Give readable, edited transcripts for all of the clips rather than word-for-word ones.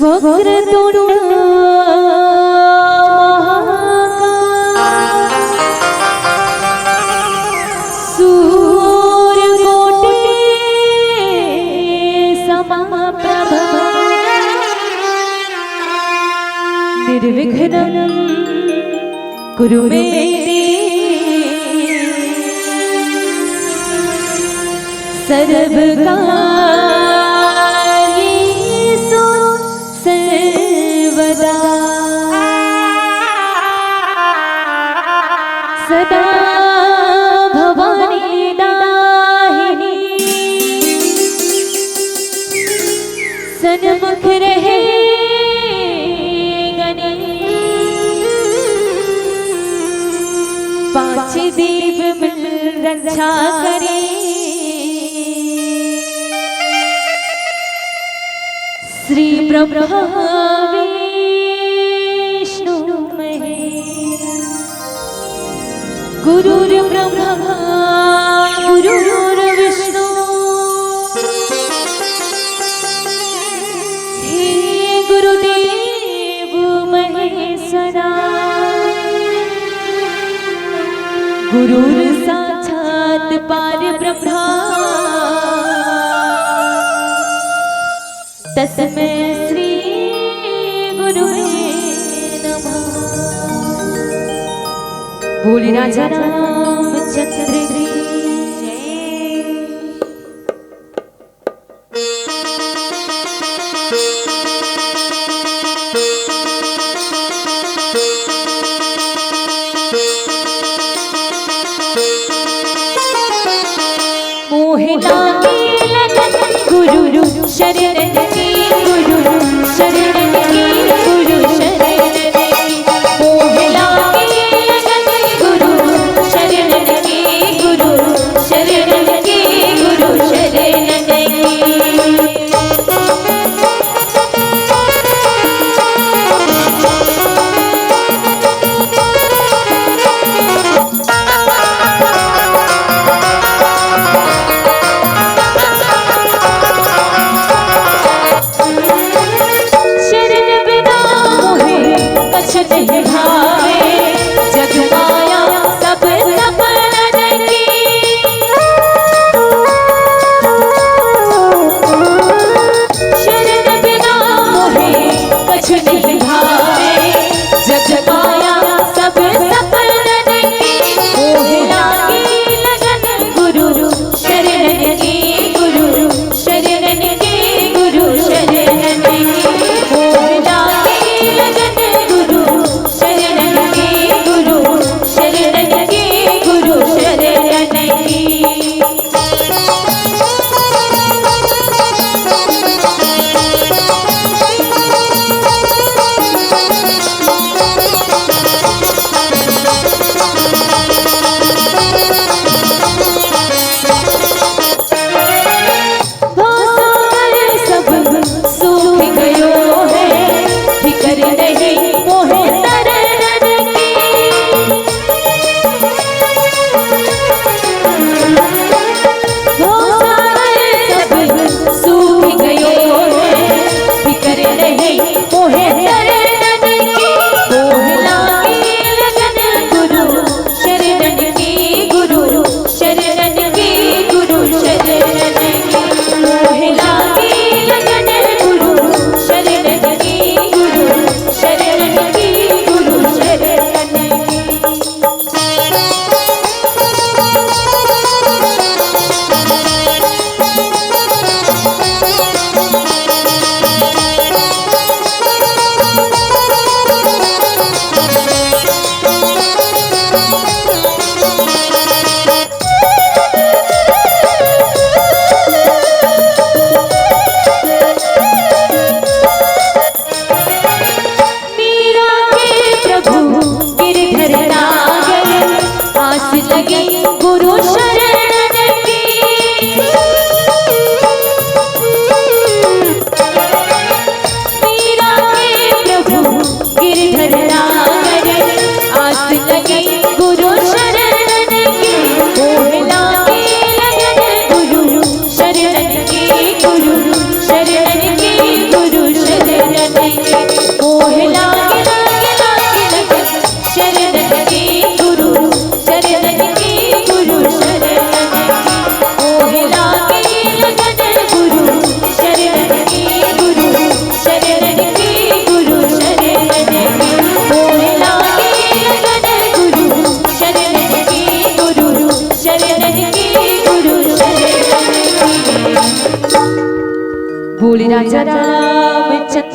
वक्रतुंड सूर्यकोटि समप्रभ निर्विघ्नं कुरु मे सर्वकार्येषु सर्वदा सदा भवानी दाहिनी सन्मुख रहे गणी पांच देव मिल रक्षा करे श्री ब्रह्मा विष्णु महेश गुरुर्ब्रह्मा गुरुर्विष्णु हे गुरुदेव महेश्वरा गुरुर्साक्षात् परब्रह्मा तस्मै श्री गुरुवे नमः। बोले राजा रामचंद्र की जय। मोहे लागे लगन गुरु शरण की गुरु शरण की गुरु शरण की मोहे लागे लगन गुरु शरण की गुरु शरण की गुरु शरण की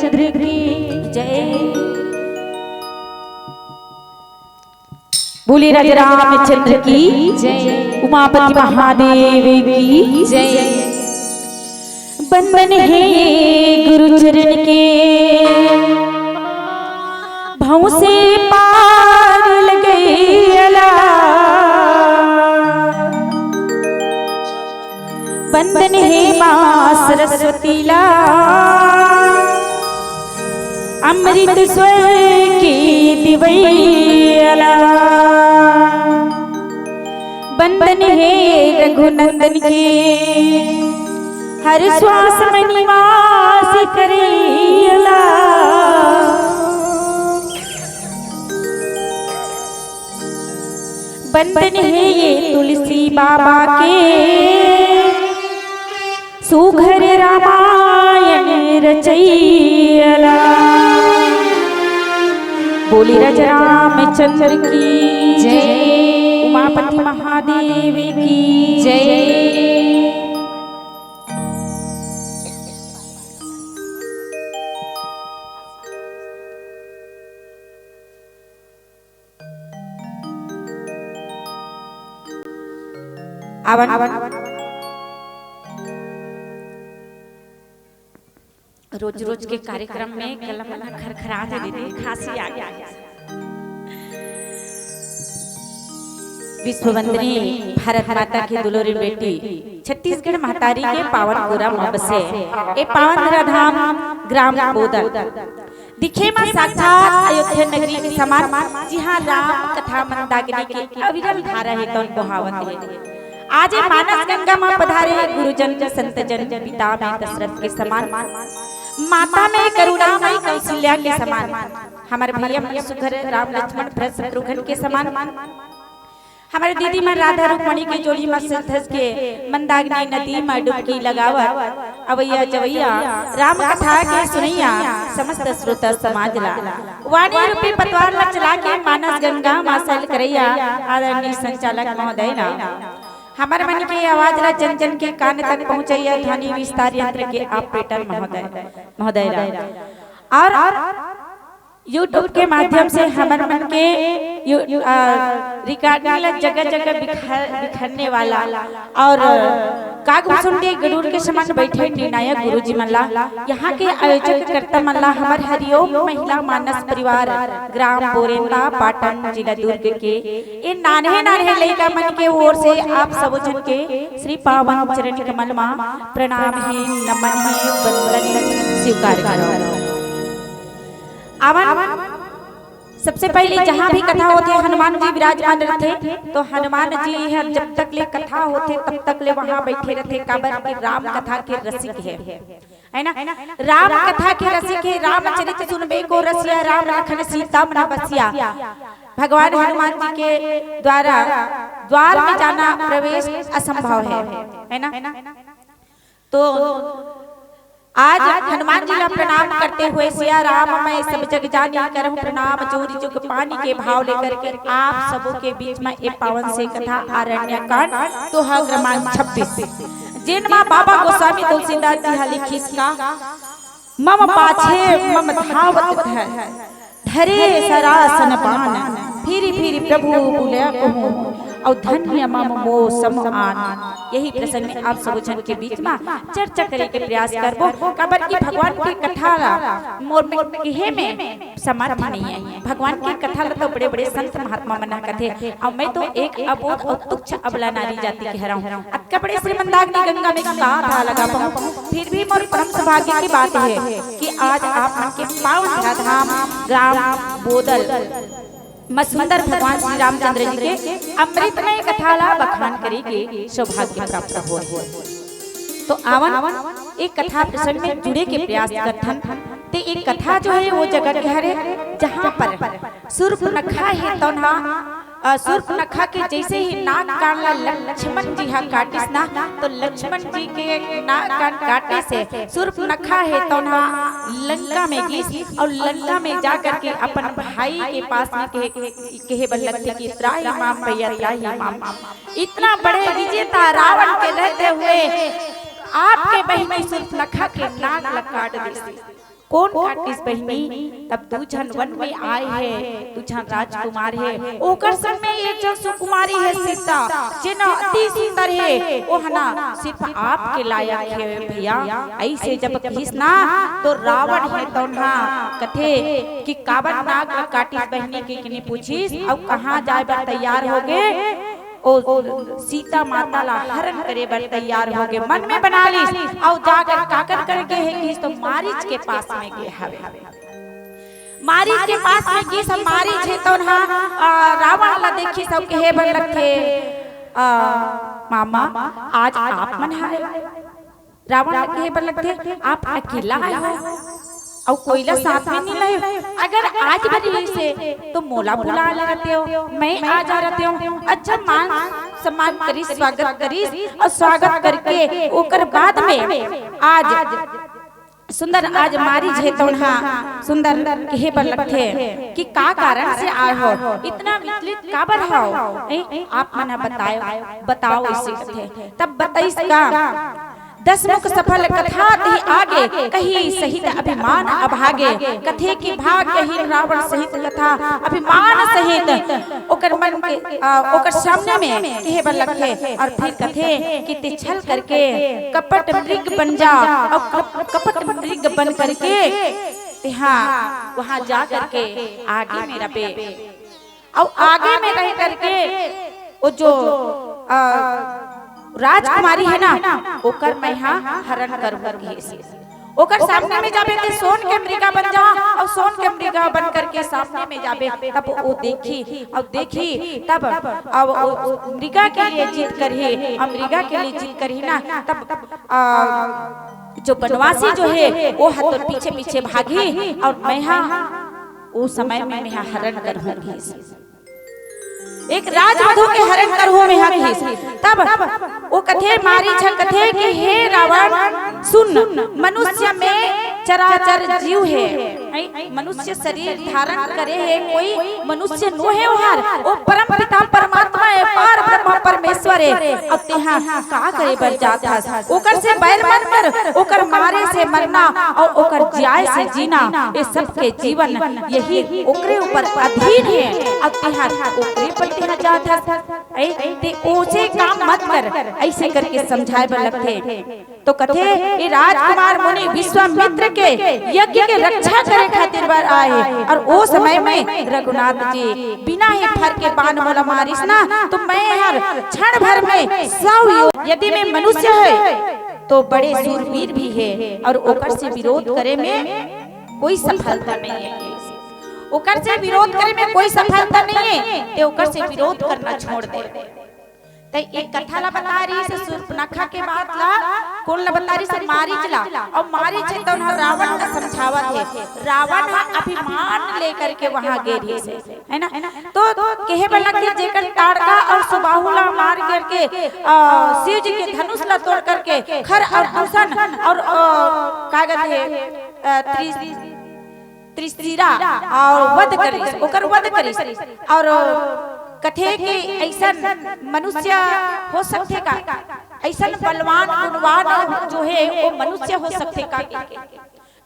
रामचंद्र की जय। बोले राजा रामचंद्र की जय। उमापति महादेव की जय। बंधन है गुरु चरण के, भाव से पार लगे अला। बंधन है माँ सरस्वती ला, अमृत स्वर की दिवैया। बंधन है रघुनंदन के, हर श्वास में निवास करेला। बंधन है ये तुलसी बाबा के, सुघर रामायण रचैला। बोली राजा रामचंद्र की जय। उमापति महादेव की जय। रोज रोज के कार्यक्रम में गला खरखरा दे, खांसी आ गया। विश्ववंदनी भारत माता की दुलोरी बेटी छत्तीसगढ़ महतारी के पावन पूरा मबसे ए पावन धाम ग्राम बोदल दिखे मां साक्षात अयोध्या नगरी के समान। जी हाँ, राम कथा मंदाकिनी की अविरल धारा है कौन बहावत है। आज मानस गंगा मां पधारे, गुरुजन संत जन पिता में दशरथ के समान, माता में करुणामयी कौशल्या के समान, हमारे भैया सुघर राम लक्ष्मण भरत शत्रुघ्न के समान, हमारे दीदी मां राधा रुक्मणी की जोड़ी में धस के मंदाकिनी नदी में डुबकी लगावा। अवैया जवैया राम कथा के सुनैया, समस्त श्रोता समाज ला वाणी रूपी पतवार ला चला के मानस गंगा मां सल करैया। आदरणीय संचालक महोदय ना हमारे मन की आवाज ला जन जन के कान तक पहुंचाइए। ध्वनि विस्तार यंत्र के ऑपरेटर महोदय और YouTube के माध्यम से हमारे मन के रिकॉर्डिंग जगह जगह बिखरने वाला और कागभूषुंडी गरुड़ के समान बैठे निर्णायक गुरुजी मल्ला, यहाँ के आयोजक करता मल्ला हमारे हरिओम महिला मानस परिवार ग्राम बोरेंदा पाटन जिला दुर्ग के ये नान्हे नान्हे लड़का मन के ओर से आप सब जन के श्री पावन चरण कमल मां प्रणाम है, नमन है, वंदन स्वीकार करो। सबसे पहले जहाँ भी कथा होते हनुमान जी विराजमान रहते, तो हनुमान जी है जब तक ले कथा होते तब तक ले वहाँ बैठे रहते। काबर के राम कथा के रसिक है ना, राम कथा के रसिक है। रामचरित सुनबे को रसिया, राम लखन सीता मन बसिया। भगवान हनुमान जी के द्वारा द्वार में जाना प्रवेश असंभव है ना। तो आज हनुमान जी का प्रणाम करते हुए सिया राम मैं सब जग जानी करहूं प्रणाम, जोरी जुग पानी के भाव लेकर के आप सबों के बीच में एक पावन से कथा आरण्य कांड दोहा क्रमांक 26 जिन मां बाबा गोस्वामी तुलसीदास जी हली खिसका मम पाछे मम धावत है धरे सरासन पान, फिरी फिरी प्रभु बुलया कहूं और धन्य मम मो समान। यही प्रसंग में आप सब जन के बीच में चर्चा करे के प्रयास करबो। काबर की भगवान की कथा मोर में समर्थ नहीं है। भगवान की कथा तो बड़े बड़े संत महात्मा मना कथे और मैं तो एक अबोध और तुच्छ अबला नारी जाति कह रहा हूँ। अक्का बड़े श्री मंदाकिनी गंगा में था लगा पाऊँ, फिर भी मोर परम सौभाग्य की बात है कि आज आप मन के पावन धाम ग्राम बोदल सुंदर भगवान श्री रामचंद्र जी के अमृतमय कथाला बखान करेंगे, सौभाग्य प्राप्त हो। तो आवन एक कथा प्रसंग में जुड़े के प्रयास करथन। ते एक कथा जो है वो जगह के हरे जहाँ पर सूर्पनखा है तो ना सूर्पनखा के जैसे ही नाक काटला लक्ष्मण जी हा काटिस ना, तो लक्ष्मण जी के नाक काटने से सूर्पनखा है तो ना लंका में गिस और लंका में जाकर के अपन भाई के पास में कहे बल्लते की त्राही माम भैया त्राही माम। इतना बड़े विजेता रावण के रहते हुए आपके बहन सूर्पनखा के नाक काट दी। कौन काटिस बहिनी? तब दू झन वन में आए है, दू झन राजकुमार है, ओकर संग में एक जन सुकुमारी है सीता, जेना अति सुंदर है, ओ हना सिर्फ आपके लायक है भैया। ऐसे जब कहिस ना तो रावण है तोन्हा कथे कि कावन नाग काटिस बहिनी के किने पूछिस और कहां जाए बर तैयार होगे? ओ सीता माता ला हरण करे बर तैयार हो गए, मन में बना ली और जाकर काकर करके है कि तो मारीच के पास में गए हवे। मारीच के पास में की सब मारीच है तो ना रावण ला देखी सब कहे बर लगथे मामा आज आप मन हारे। रावण ला कहे बर लगथे आप अकेला आए हो और कोयला साथ में नहीं लाए, अगर आज बड़ी से तो मोला बुला लेते हो, मैं आ जा रहते हूँ। अच्छा मान सम्मान करी, स्वागत करी और स्वागत करके ओकर बाद में आज सुंदर आज मारी जे तो सुंदर कहे पर लगथे कि का कारण से आए हो, इतना विचलित काबर हो? आप मना बताओ इसे कथे। तब बताइस का 10 मुख सफल कथा दी आगे, कही सहित अभिमान अभागे, कथे की भाग कही रावण सहित कथा अभिमान सहित ओकर मन के ओकर सामने में कहे बर लगथे। और फिर कथे कि ते छल करके कपट मृग बन जा और कपट मृग बन करके हाँ वहां जा करके आगे में रहे और आगे में रह करके वो जो राजकुमारी है ना ओकर मैं हरण करूंगी। ओकर सामने में जाबे ते सोन के मृगा बन जा और सोन के मृगा बन करके सामने में जाबे, तब वो देखी तब अब मृगा के लिए जीत करही, मृगा के लिए जीत करही ना तब जो बनवासी जो है वो हाथ पीछे पीछे भागी और मैं उस समय में मैं हरण करूंगी। एक राजवधु के हरण करहु में हकीस। तब वो कथे मारी छ कथे कि हे रावण सुन, मनुष्य में चराचर जीव है, मनुष्य शरीर धारण करे है, कोई मनुष्य नो है ओहर, वो परम पिता परमात्मा है, पार ब्रह्म परमेश्वर है। अब तेहा का करे बर जाता ओकर से बैर मत कर, ओकर मारे से मरना और ओकर जियाए से जीना ये सब के जीवन यही ओकरे ऊपर अधीन है। अब तेहा ओकरे पर तेहा जाता ते ओसे काम मत कर, ऐसे करके समझाए बर लगथे। तो कथे ये राजकुमार मुनि विश्वामित्र के यज्ञ के रक्षा करे खातिर बार आए और वो समय में रघुनाथ जी बिना ही फर के बाण मोला मारिस ना तो मैं हर क्षण भर में 100 यदि मैं मनुष्य है तो बड़े सूरवीर भी है और ओकर से विरोध करे में कोई सफलता नहीं है। ओकर से विरोध करे में कोई सफलता नहीं है, ते ओकर से विरोध करना छोड़ दे। ते एक कथा ला बता रही से सूर्पनखा के बात ला कौन ला बता रही से मारीच ला और मारीच तो रावण का समझावत है। रावण अभिमान लेकर के वहां गेरी से है ना, तो कहे बला के जेकर ताड़का और सुबाहु ला मार करके शिव जी के धनुष ला तोड़ करके खर और भूषण और कागज है त्रिशिरा और वध करिस, ओकर वध करिस और कथे के ऐसा मनुष्य हो सकते का, ऐसा बलवान गुणवान जो है वो मनुष्य हो सकते का।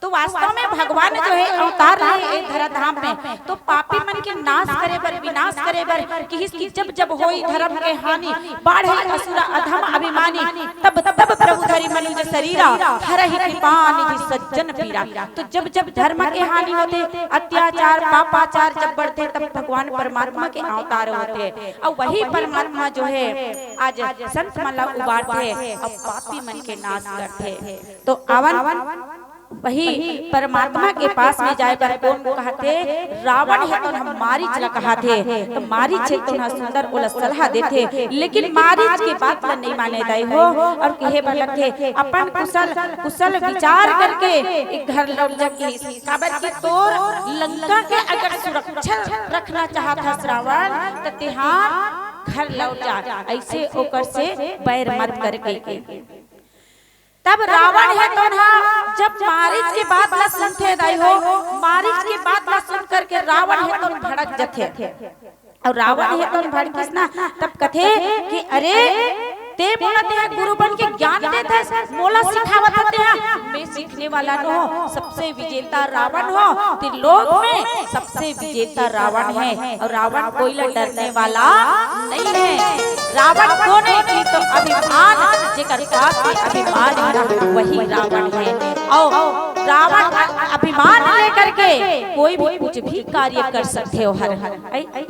तो वास्तव में भगवान जो है अवतार रहे धराधाम में तो पापी मन के नाश करे बर विनाश करे बर कि जब जब होई धर्म के हानि बाढ़े असुरा अधम अभिमानी तब तब प्रभु धरि मनुज शरीरा हरहि कृपा निधि सज्जन पीरा। तो जब जब धर्म के हानि होते अत्याचार पापाचार जब बढ़ते तब भगवान परमात्मा के अवतार होते और वही परमात्मा जो है आज संत मला उबारते और पापी मन के नाश करते। तो आवन वही परमात्मा के पास में जाए पर कौन कहते रावण है तो हम मारीच ला कहते, तो मारीच है तो सुंदर बोला सलाह देते लेकिन मारीच के बात ला नहीं माने दाई हो और कहे बलके अपन कुशल विचार करके एक घर लौट जाके काबर की तोर लंका के अगर सुरक्षा रखना चाहता रावण तो तिहार घर लौट जा, ऐसे ओकर से बैर मत करके। तब रावण है तो जब मारीच के बात ला सुनते दाई हो, मारीच के बात ला सुन करके रावण है तो भड़क जथे और रावण है तो भड़किस ना तब कथे कि अरे ते बोलते हैं गुरु बन के ज्ञान देते हैं, मोला सिखावत होते हैं। मैं सीखने वाला न हो, सबसे विजेता रावण हो, त्रिलोक में सबसे विजेता रावण है। और रावण कोई डरने वाला नहीं है। रावण कौन है कि तो अभिमान जेकर पास में अभिमान है वही रावण है। और रावण अभिमान लेकर के कोई भी कुछ भी कार्य कर सकते हो हर,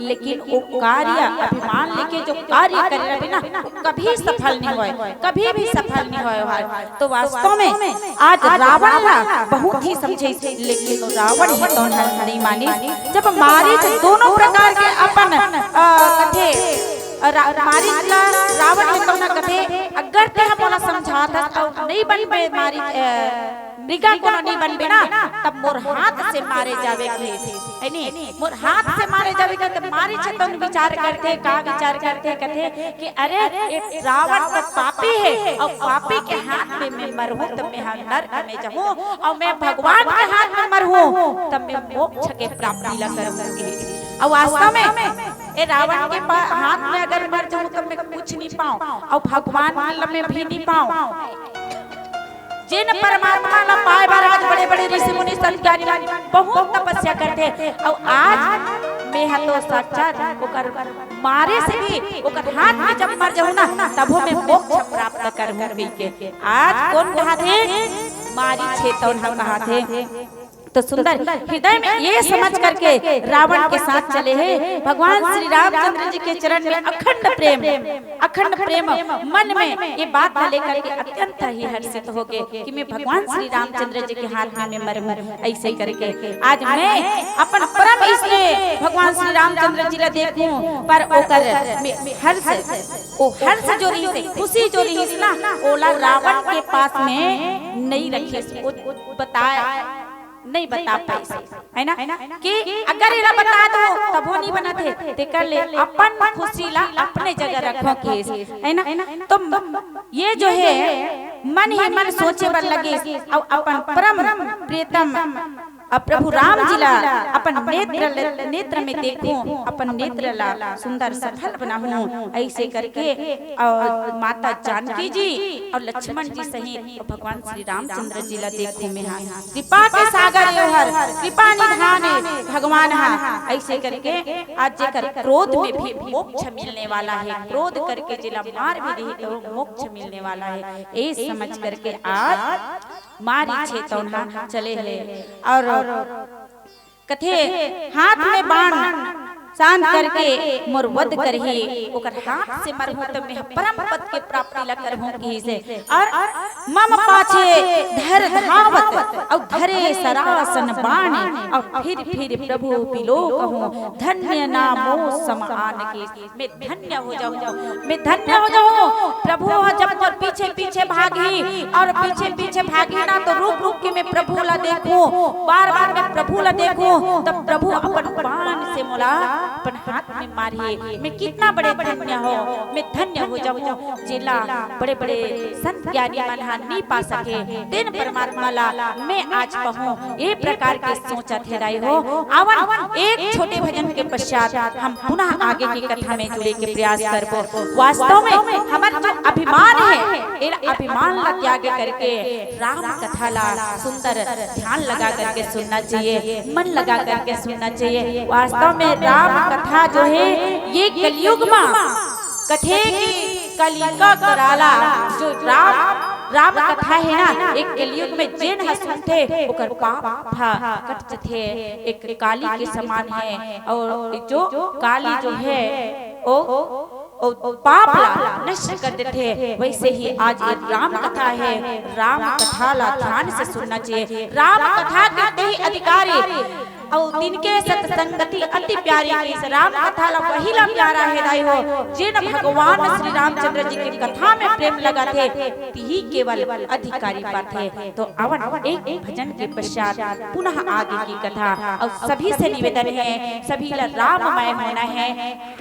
लेकिन वो कार्य अभिमान लेके जो कार्य करे बिना कभी सफल नहीं होए, कभी भी सफल नहीं होए। तो वास्तव में आज रावण बहुत ही समझे, लेकिन रावण ही तो नहीं मानी। जब मारीच दोनों प्रकार के अपन कथे मारीच ला रावण है तो ना कथे अगर ते मोला समझाता और नहीं बन पे मारी मृगा को नहीं बन बिना तब मोर हाथ से मारे जावे के है नी, मोर हाथ से मारे जावे के। तब मारी छतन विचार करते का विचार करते कथे कि अरे ये रावण तो पापी है और पापी के हाथ में मैं मरूं तब मैं नरक में जाऊं, और मैं भगवान के हाथ में मरूं तब मैं मोक्ष के प्राप्ति ला करूंगी। और वास्तव में ए रावण के हाथ में अगर मर जाऊं तब मैं कुछ नहीं पाऊं और भगवान में भी नहीं पाऊं। जिन परमात्मा ला पाए बार आज बड़े बड़े ऋषि मुनि संत ज्ञानी बहुत तपस्या करते, और आज मैं तो साक्षात ओकर मारे से भी ओकर हाथ में जब मर जाऊं ना तब मैं मोक्ष प्राप्त करूंगी के। आज कौन कहा थे मारी छेतौन हम कहा थे। तो सुंदर हृदय में ये समझ करके रावण के साथ चले हैं। भगवान श्री रामचंद्र जी के चरण में अखंड प्रेम मन में ये बात लेकर के अत्यंत ही हर्षित हो गए कि मैं भगवान श्री रामचंद्र जी के हाथ में मरूं। ऐसे करके आज मैं अपन परम इसलिए भगवान श्री रामचंद्र जी ला देखूं पर ओकर हर्ष जो रही खुशी जो रही ना ओला रावण के पास में नहीं रखी, नहीं बता पाई है ना कि अगर इला बता दो तब वो नहीं बनाते ते कर ले अपन खुशी ला अपने जगह रखो केस है ना। तो ये जो है मन ही मन सोचे बर लगे और अपन परम प्रियतम प्रभु राम जी ला अपन नेत्र में देखूं, अपन नेत्र ला सुंदर सफल बनाऊं। ऐसे करके और माता जानकी जी और लक्ष्मण जी सहित भगवान श्री रामचंद्र जी ला देखूं मैं कृपा के सागर योहर कृपा निधान भगवान हा। ऐसे करके आज जेकर क्रोध में भी मोक्ष मिलने वाला है, क्रोध करके जिला मार भी नहीं तो मोक्ष मिलने वाला है, ये समझ करके आज मारी छेतौना चले है। और कथे हाथ में बाण शांत करके मोर वध करही ओकर हाथ से मरहूं तब मैं परम पद के प्राप्ति ला करहूं की से। और मम पाछे धर धावत और धरे सरासन बाण और फिर प्रभु पिलो कहूं धन्य नामो समान के। मैं धन्य हो जाऊं, मैं धन्य हो जाऊं। प्रभु जब मोर पीछे पीछे भागी और पीछे भागी ना तो रुक रुक के मैं प्रभु ला देखूं, बार बार मैं प्रभु ला देखूं तब प्रभु अपन बाण से मोला अपन हाथ में मारिए। मैं कितना बड़े धन्य हो, मैं धन्य हो जाऊं। जिला बड़े बड़े संत ज्ञानी मनहा नहीं पा सके दिन परमात्मा ला मैं आज पाऊं। ये प्रकार के सोचा थे राय हो। आवन एक छोटे भजन के पश्चात हम पुनः आगे की कथा में जुड़े के प्रयास करबो। वास्तव में हमारा जो अभिमान है ये अभिमान ला त्याग करके राम कथा ला सुंदर ध्यान लगा करके सुनना चाहिए, मन लगा करके सुनना चाहिए। वास्तव में राम कथा जो है ये कलयुग में कथे की कलिका कराला जो राम कथा है ना एक कलयुग में जेन हसुनथे ओकर पाप था कट थे एक काली के समान है। और जो काली जो है ओ पाप ला नष्ट कर देते, वैसे ही आज ये राम कथा है। राम कथा ला ध्यान से सुनना चाहिए। राम कथा करते ही अधिकारी और दिन के सत्संगति अति प्यारी इस राम कथा ला वही ला प्यारा है दाई हो जिन भगवान श्री रामचंद्र जी की कथा में प्रेम लगा थे ही केवल अधिकारी बात है। तो अवन एक भजन के पश्चात पुनः आगे की कथा और सभी से निवेदन है सभी ला राममय होना है,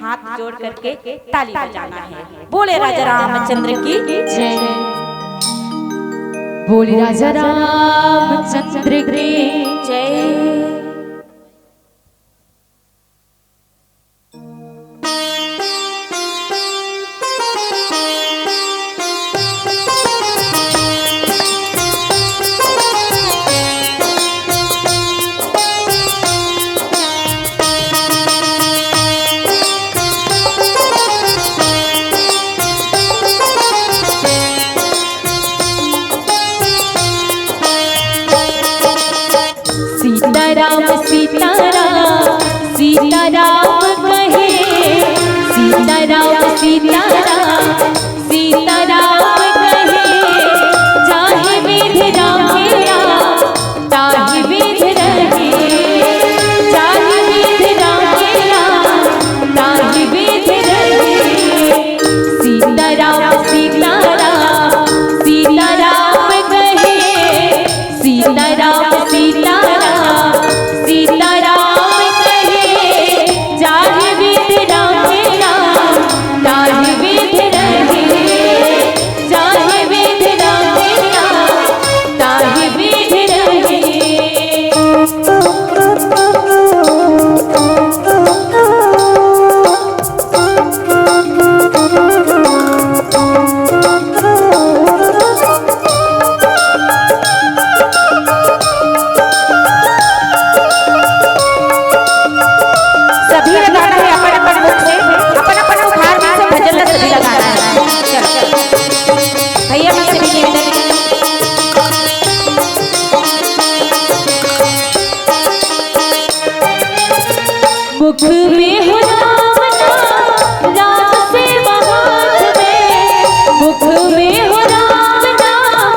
हाथ जोड़ करके ताली बजाना है। बोले राजा रामचंद्र की जय, बोले राजा रामचंद्र की जय। सीताराम सीताराम सीताराम कहे, सीताराम सीताराम सीताराम कहे, चाहे विध रामे राम ताहि विध रहे, चाहे विध रामे राम ताहि विध रहे। सीताराम सीताराम सीताराम कहे, सीताराम सीताराम सीताराम कहे, चाहे विध रामे राम ताहि विध रहे, चाहे विध रामे राम ताहि विध रहे। सभी लगाना है अपन अपन मुख से, अपन अपन मुखार में से भजन ला सभी लगाना है। चलो भैया मैं सभी निवेदन मुख में हो राम नाम, राम से हाथ में, मुख में हो राम नाम,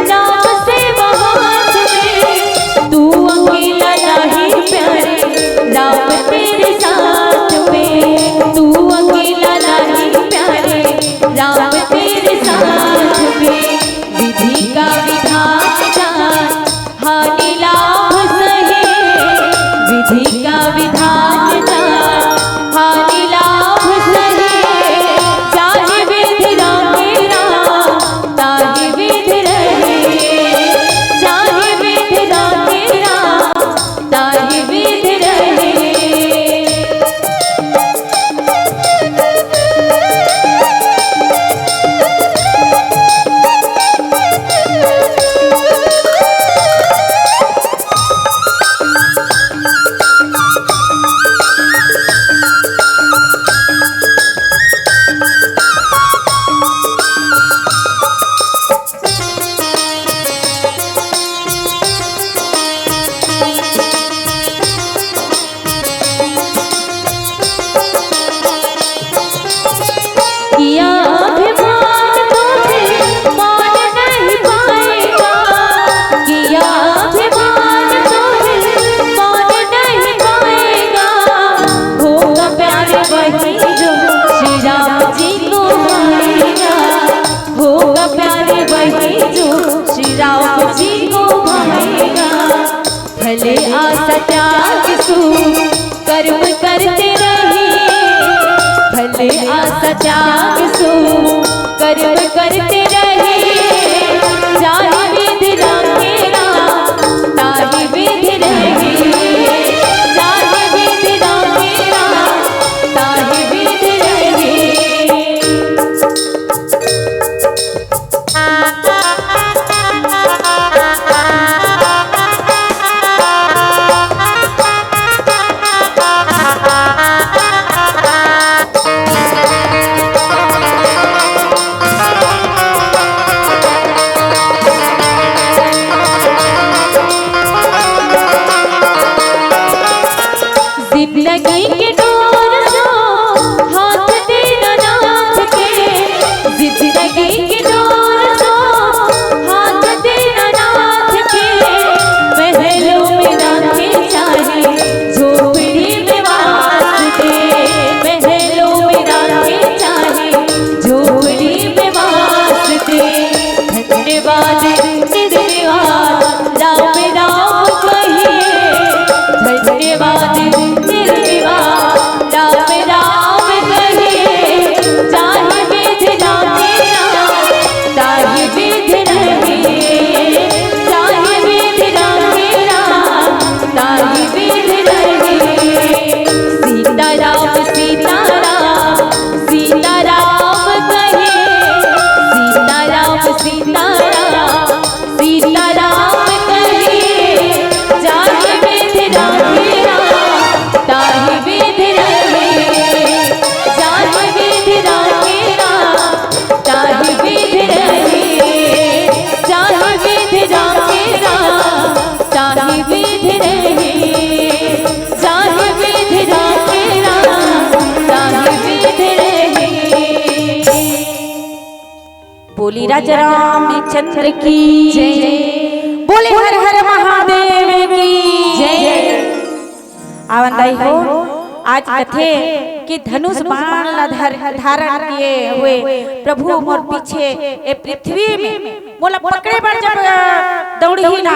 राम से हाथ में, तू अकेला नहीं प्यारे राम तेरे साथ में, तू अकेला नहीं प्यारे राम तेरे साथ में। विधि का विधान जान हानि लाभ सहे, विधि का विधान जान हानि लाभ सहे, चाहे विध रामे राम ताहि विध रहे, चाहे विध रामे राम ताहि विध रहे। किया अभिमान तुझे मान नहीं पाएगा, किया अभिमान तुझे मान नहीं पाएगा, होगा प्यारे वही जो श्री राम जी को भाएगा, होगा प्यारे वही जो श्री राम जी को भाएगा। भले आशा त्याग सू कर्म करते रहे, भले आशा त्याग सो कर्म करते रहे, चाहे विध रामे राम ताहि विध रहे, चाहे विध रामे राम ताहि विध रहे। रहे, जाहि विधि राखे राम, ताहि विधि रहे। बोली राजा रामचंद्र की जय, बोले हर हर महादेव की जय। आवंदाई हो आज कथे कि धनुष बाण धारण किए हुए प्रभु मोर पीछे ए पृथ्वी में मोला पकड़े बार जब दौड़ी ही ना,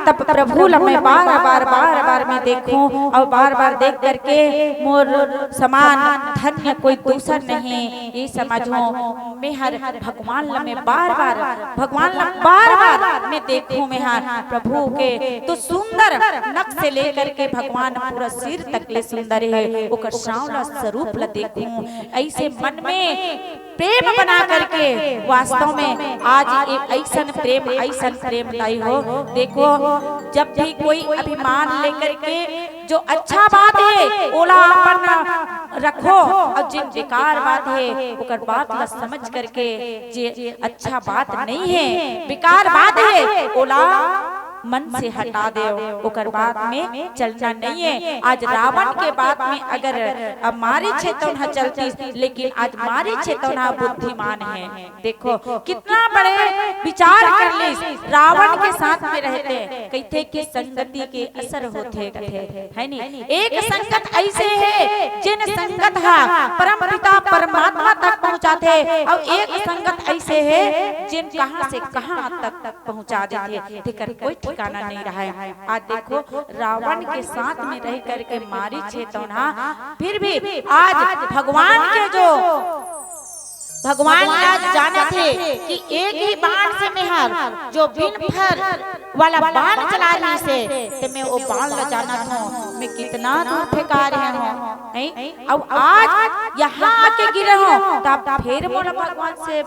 तब प्रभु ला मैं बार बार मैं देखूं और बार बार देख करके मोर समान धन्य कोई दूसर नहीं ये समझूं। मैं हर भगवान ला मैं भगवान ला बार मैं देखूं। मैं हर प्रभु के तो सुंदर नख से लेकर के भगवान पूरा सिर तक ले सुंदर है, ओकर सांवला स्वरूप ला देखूं। ऐसे मन में प्रेम बना करके वास्तव में आज एक ऐसन प्रेम लाई हो। देखो जब भी कोई अभिमान लेकर के जो अच्छा बात है ओला अपन रखो, और जिन बेकार बात है ओकर बात ला समझ करके जे अच्छा बात नहीं है बेकार बात है ओला मन से हटा दे, ओकर बात में चलना नहीं है। आज रावण के बात में अगर मारी चेतौना चलती, लेकिन आज मारी चेतौना बुद्धिमान है। देखो कितना बड़े विचार कर ली, रावण के साथ में रहते कहते कि संगति के असर होते है नहीं। एक संगत ऐसे है जिन संगत परम पिता परमात्मा तक पहुँचाते, और एक संगत ऐसे है जिन कहां से कहां तक पहुँचा देते, देखकर कोई ठिकाना नहीं रहा है। आज देखो रावण के साथ में रह करके मारी चेतौना, फिर भी आज भगवान के जो भगवान आज जाने थे कि एक ही बाण से मेहर जो बिन फर वाला बाण चला रही से, तो मैं वो बाण ला जाना था मैं कितना दूर फेंका रहे हूँ। अब आज यहाँ आके गिरे हो तब फिर बोला भगवान से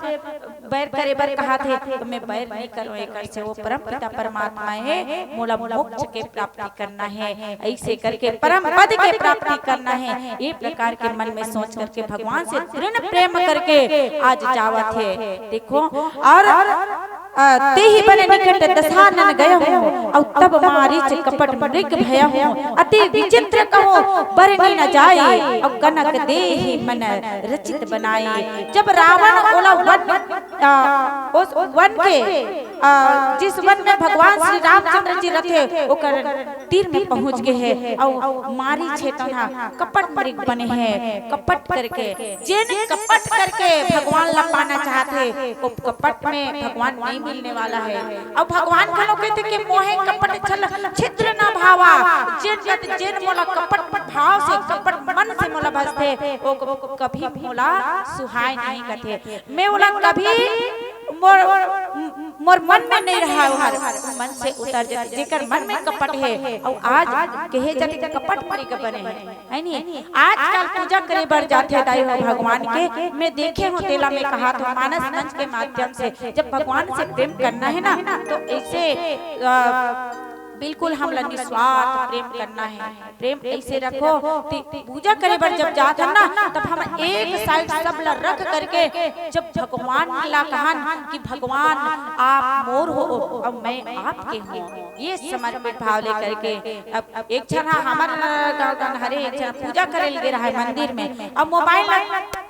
बैर करे बर कहा थे, तो मैं बैर नहीं करूँ एक से। वो परम पिता परमात्मा है, मोला मोक्ष के प्राप्ति करना है, ऐसे करके परम पद के प्राप्ति करना है। ये प्रकार के मन में सोच करके भगवान से दृढ़ प्रेम करके आज जावत है। देखो और ते ही बने निकट दशानन गए हो, और तब मारीच कपट मृग भय हो, अति विचित्र कहो बरनी न जाए, और कनक देहि मन रचित बनाए। जब रावण ओला उस वन के जिस वन में भगवान श्री रामचंद्र जी रहते ओकर तीर में पहुंच गए हैं, और मारी चेतौना कपट मृग बने हैं। कपट करके जिन कपट करके भगवान ला पाना चाहते, वो कपट में भगवान नहीं मिलने वाला है। और भगवान का लोग कहते कि मोहे कपट छल छिद्र ना भावा, जिन मोला कपट भाव से कपट मन से मोला बसते वो कभी मोला सुहाय नहीं करते। मैं बोला कभी मोर मन में नहीं रहा, मन से उतर जाते जेकर मन में कपट है। और आज कहे जाते कपट परी के बने है नहीं। आजकल पूजा करे बर जाते दाई हो भगवान के, मैं देखे हो तेला में कहा तो मानस मंच के माध्यम से जब भगवान से प्रेम करना है ना, तो ऐसे बिल्कुल हम निस्वार्थ प्रेम करना है। प्रेम ऐसे रखो, पूजा करे बर जब जाते ना तब हम एक साइड सब ला रख करके जब भगवान ला कहन कि भगवान आप मोर हो और मैं आपके हूँ, ये समर्पित भाव लेकर के। अब एक क्षण हमारे गाँव हरे एक क्षण पूजा करे लगे रहा है मंदिर में, अब मोबाइल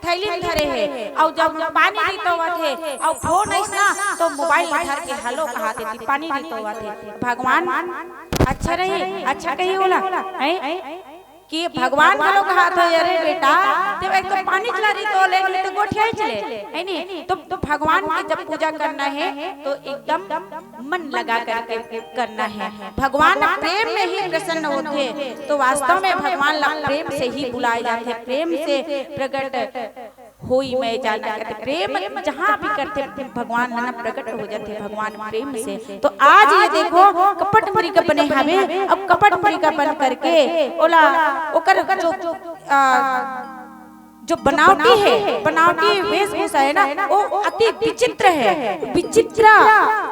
थैली में धरे है, और जब पानी रीतो थे और फोन ऐसा तो मोबाइल धर के हेलो कहते थी पानी रीतो थे। भगवान अच्छा रही अच्छा कही बोला कि भगवान का लोग कहा था अरे बेटा जब एक तो पानी चला रही तो ले तो गोठिया ही चले है नहीं। तो भगवान की जब पूजा करना है तो एकदम मन लगा करके करना है। भगवान प्रेम में ही प्रसन्न होते, तो वास्तव में भगवान प्रेम से ही बुलाए जाते, प्रेम से प्रकट होई मैं जाना करते। प्रेम जहाँ भी करते भगवान ना प्रकट हो जाते भगवान प्रेम से। तो आज ये देखो कपट मृग बने हमें, अब कपट मृग बन करके ओला ओकर जो बनावटी है, बनावटी वेशभूषा है ना, वो अति विचित्र है, विचित्र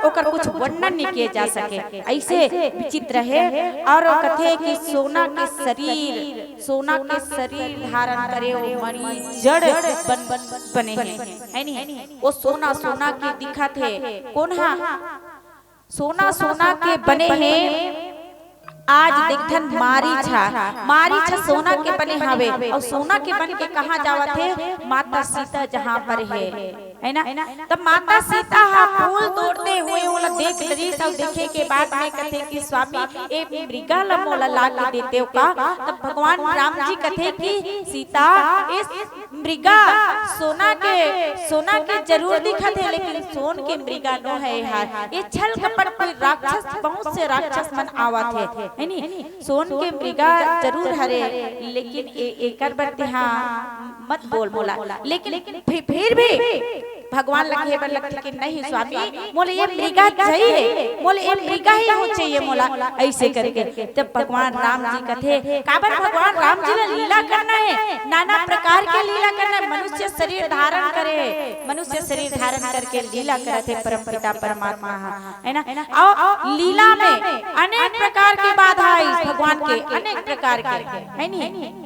ओकर कुछ वर्णन नहीं किए जा सके, ऐसे विचित्र है। और कथे कि सोना के शरीर धारण करे वो मणि जड़ बने है नहीं। वो सोना के दिखत है, कौन हा सोना के बने हैं। आज देखन मारीछा सोना के बने हवे और सोना के बन के कहाँ जावत है माता सीता जहाँ पर है ना। तब माता सीता हा फूल तोड़ते हुए ओला देख रही सब देखे के बाद में कथे कि स्वामी ए मृगा ला मोला ला के देते हो का। तब भगवान राम जी कथे कि सीता इस मृगा सोना के जरूर दिखत है लेकिन सोन के मृगा नो है यार। ये छल कपट पर राक्षस बहुत से राक्षस मन आवत है नी। सोन के मृगा जरूर हरे लेकिन एकर बर हाँ मत बोला लेकिन फिर भी भगवान लखे बर लखे कि नहीं स्वामी मोले ये मृगा चाहिए, मोले ये मृगा ही हो चाहिए मोला ऐसे करके। तब भगवान राम जी कथे काबर भगवान राम जी ने लीला करना है, नाना प्रकार के लीला करना है। मनुष्य शरीर धारण करे, मनुष्य शरीर धारण करके लीला करते परम पिता परमात्मा है ना। और लीला में अनेक प्रकार की बाधा आई भगवान के, अनेक प्रकार के है नी।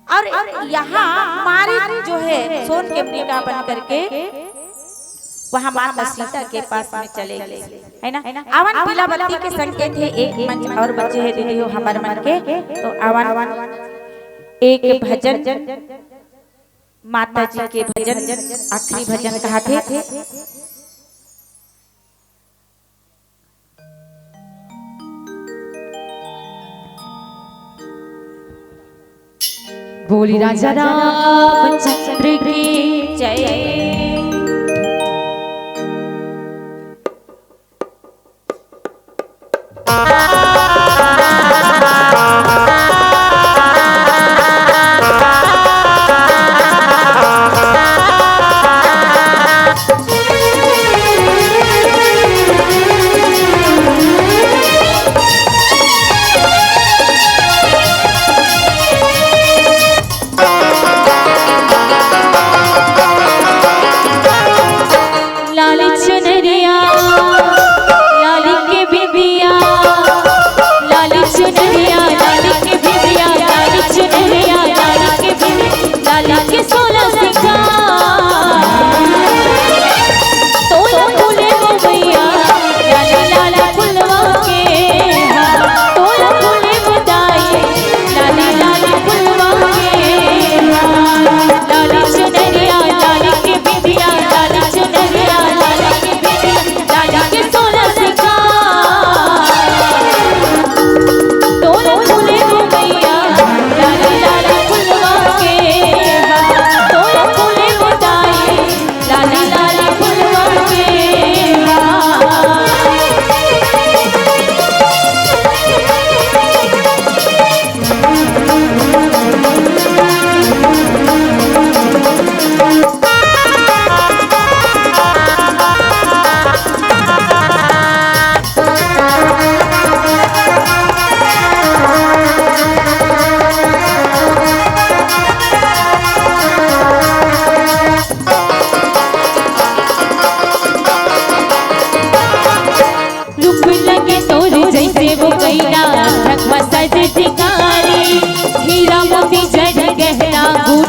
और यहाँ मारी जो है सोन के मृगा बन करके वहाँ माता सीता के पास में चले गए है ना। आवन पीला बत्ती के संकेत है एक मंच और बच्चे है दीदी हो हमारे मन के। तो आवन एक भजन माता जी के भजन आखिरी भजन कहते थे। बोली राजा रामचंद्र की जय।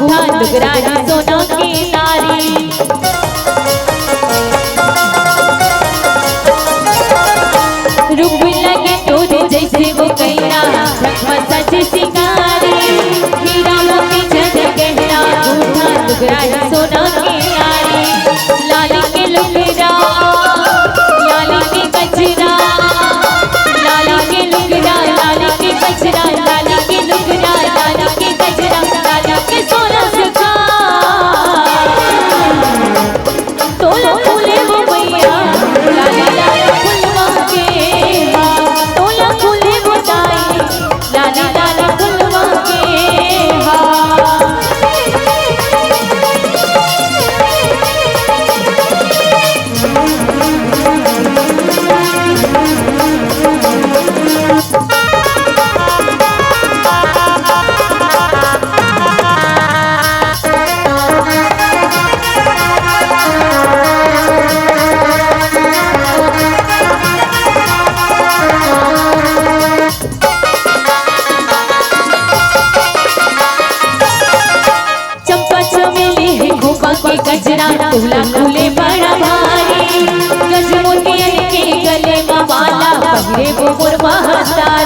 सोना की नारी रूप लगे तोरे जैसे वो कैला सज सिंगारी हीरा मोती जग गहना बूढ़ा दुगरा सोना की नारी लाली के लुगरा लाली के गजरा लाली के लुगरा लाली के गजरा लाली के लुगरा लाली के गजरा लाली के सोना सिखा तोला फूले वो भैया लाली लाली फुलवा के तोला फूले वो दाई लाली लाली फुलवा के गजरा तोला खुले बड़ा भारी गजमोतियन के गले में माला पहरे वो मुरवा हसारी